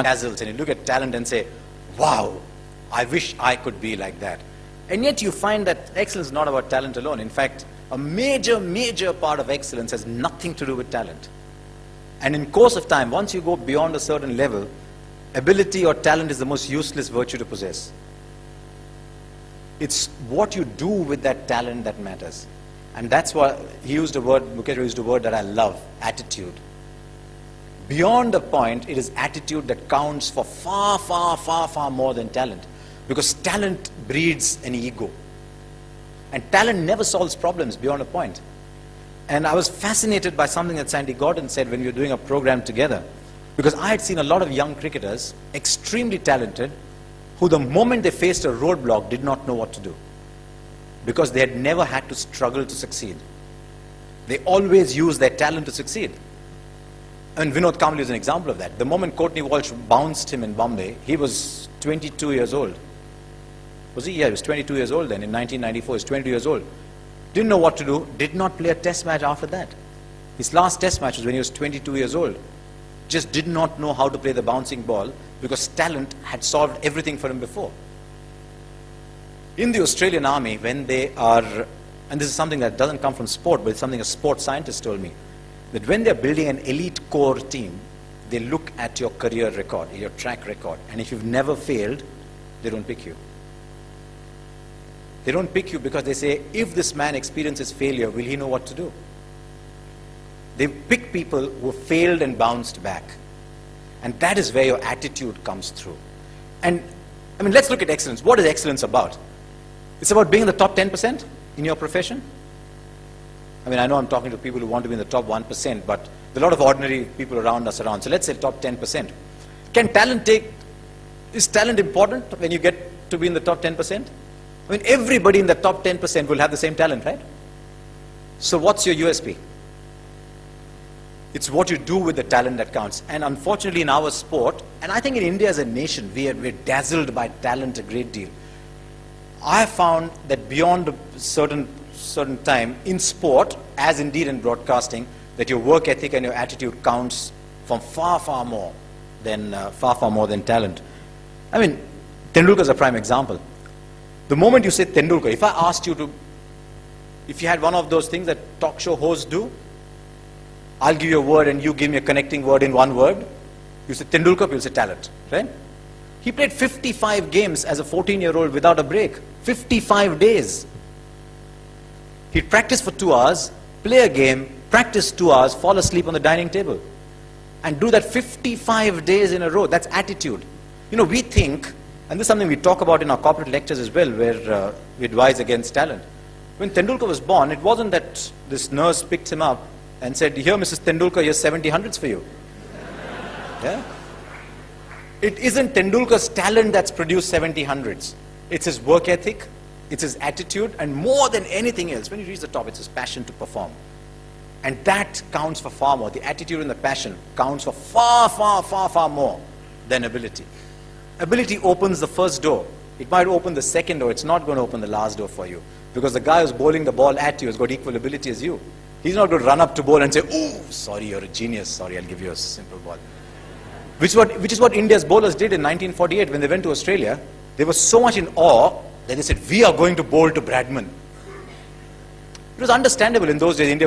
dazzles and you look at talent and say, wow, I wish I could be like that. And yet you find that excellence is not about talent alone. In fact, a major part of excellence has nothing to do with talent. And in course of time, once you go beyond a certain level, ability or talent is the most useless virtue to possess. It's what you do with that talent that matters. And that's why he used a word, Mukesh used a word that I love, attitude. Beyond a point, it is attitude that counts for far more than talent. Because talent breeds an ego. And talent never solves problems beyond a point. And I was fascinated by something that Sandy Gordon said when we were doing a program together. Because I had seen a lot of young cricketers, extremely talented, who the moment they faced a roadblock did not know what to do. Because they had never had to struggle to succeed. They always used their talent to succeed. And Vinod Kambli is an example of that. The moment Courtney Walsh bounced him in Bombay, he was 22 years old. Was he? Yeah, he was 22 years old then. In 1994, he was 22 years old. Didn't know what to do, did not play a test match after that. His last test match was when he was 22 years old. Just did not know how to play the bouncing ball because talent had solved everything for him before. In the Australian Army, when they are, and this is something that doesn't come from sport, but it's something a sports scientist told me, that when they're building an elite core team, they look at your career record, your track record, and if you've never failed, they don't pick you. They don't pick you because they say, if this man experiences failure, will he know what to do? They pick people who have failed and bounced back. And that is where your attitude comes through. And, I mean, let's look at excellence. What is excellence about? It's about being in the top 10% in your profession. I mean, I know I'm talking to people who want to be in the top 1%, but there are a lot of ordinary people around us around. So let's say top 10%. Is talent important when you get to be in the top 10%? I mean, everybody in the top 10% will have the same talent, right? So what's your USP? It's what you do with the talent that counts. And unfortunately in our sport, and I think in India as a nation, we're dazzled by talent a great deal. I have found that beyond a certain time in sport, as indeed in broadcasting, that your work ethic and your attitude counts from far more than talent. I mean, Tendulkar is a prime example. The moment you say Tendulkar, if I asked you to, if you had one of those things that talk show hosts do, I'll give you a word and you give me a connecting word in one word. You say Tendulkar, you'll say talent, right? He played 55 games as a 14-year-old without a break. 55 days. He'd practice for 2 hours, play a game, practice 2 hours, fall asleep on the dining table. And do that 55 days in a row. That's attitude. You know, we think, and this is something we talk about in our corporate lectures as well, where we advise against talent. When Tendulkar was born, it wasn't that this nurse picked him up and said, here, Mrs. Tendulkar, here's 70 hundreds for you. Yeah? It isn't Tendulkar's talent that's produced 70 hundreds. It's his work ethic, it's his attitude, and more than anything else, when you reach the top, it's his passion to perform. And that counts for far more. The attitude and the passion counts for far more than ability. Ability opens the first door. It might open the second door. It's not going to open the last door for you. Because the guy who's bowling the ball at you has got equal ability as you. He's not going to run up to bowl and say, oh, sorry, you're a genius. Sorry, I'll give you a simple ball. Which is what India's bowlers did in 1948 when they went to Australia. They were so much in awe that they said, we are going to bowl to Bradman. It was understandable in those days. India